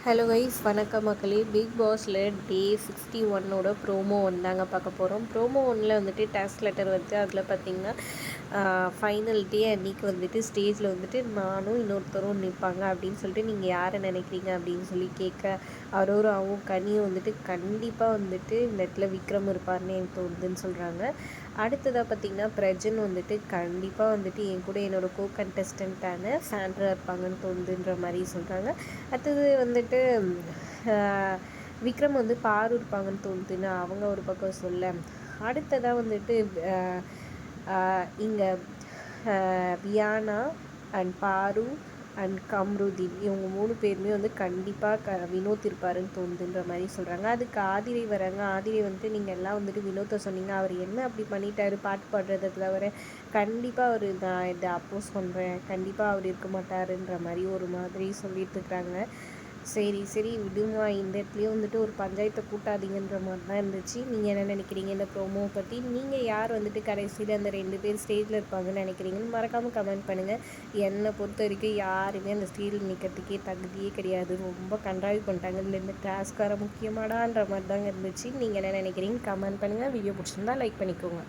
Hello guys, வணக்கம் மக்களே. Big பாஸில் டே 61 ப்ரோமோ வந்தாங்க பார்க்க போகிறோம். ப்ரோமோ ஒன்றில் வந்துட்டு டாஸ்க் லெட்டர் வந்து அதில் பார்த்திங்கன்னா ஃபைனல் டே அன்றைக்கி வந்துட்டு ஸ்டேஜில் வந்துட்டு நானும் இன்னொருத்தரும் நிற்பாங்க அப்படின்னு சொல்லிட்டு நீங்கள் யாரை நினைக்கிறீங்க அப்படின்னு சொல்லி கேட்க அரோராவும் கனியும் வந்துட்டு கண்டிப்பாக வந்துட்டு இந்த இடத்துல விக்ரம் இருப்பார்னு எனக்கு தோணுதுன்னு சொல்கிறாங்க. அடுத்ததாக பார்த்திங்கன்னா பிரஜன் வந்துட்டு கண்டிப்பாக வந்துட்டு என் கூட என்னோடய கோ கண்டஸ்டண்ட்டான சாண்ட்ரா இருப்பாங்கன்னு தோணுதுன்ற மாதிரி சொல்கிறாங்க. அடுத்தது வந்துட்டு விக்ரம் வந்து பாரு இருப்பாங்கன்னு தோணுதுன்னு அவங்க ஒரு பக்கம் சொல்ல, அடுத்ததாக வந்துட்டு இங்கே வியானா அண்ட் பாரு அண்ட் கம்ருதீன் இவங்க 3 பேருமே வந்து கண்டிப்பாக வினோத் இருப்பாருன்னு தோணுதுன்ற மாதிரி சொல்கிறாங்க. அதுக்கு ஆதிரை வராங்க. ஆதிரை வந்துட்டு நீங்கள் எல்லாம் வந்துட்டு வினோத்தை சொன்னீங்க, அவர் என்ன அப்படி பண்ணிட்டாரு பாட்டு பாடுறதை தவிர, கண்டிப்பாக அவர் நான் இதை அப்போஸ் பண்ணுறேன், கண்டிப்பாக அவர் இருக்க மாட்டாருன்ற மாதிரி ஒரு மாதிரி சொல்லிட்டு இருக்கிறாங்க. சரி விடுமா, இந்த இடத்துலையும் வந்துட்டு ஒரு பஞ்சாயத்தை கூட்டாதீங்கன்ற மாதிரி தான் இருந்துச்சு. நீங்கள் என்ன நினைக்கிறீங்க இந்த ப்ரோமோவை பற்றி? நீங்கள் யார் வந்துட்டு கடைசியில் அந்த 2 பேர் ஸ்டேஜில் இருப்பாங்கன்னு நினைக்கிறீங்கன்னு மறக்காமல் கமெண்ட் பண்ணுங்கள். என்னை பொறுத்த வரைக்கும் யாருமே அந்த ஸ்டேஜில் நிற்கிறதுக்கே தகுதியே கிடையாது. ரொம்ப கண்ட்ராவி பண்ணிட்டாங்க. இந்த டாஸ்க் வர முக்கியமாடான்ற மாதிரி தாங்க இருந்துச்சு. நீங்கள் என்ன நினைக்கிறீங்க கமெண்ட் பண்ணுங்கள். வீடியோ பிடிச்சிருந்தா லைக் பண்ணிக்கோங்க.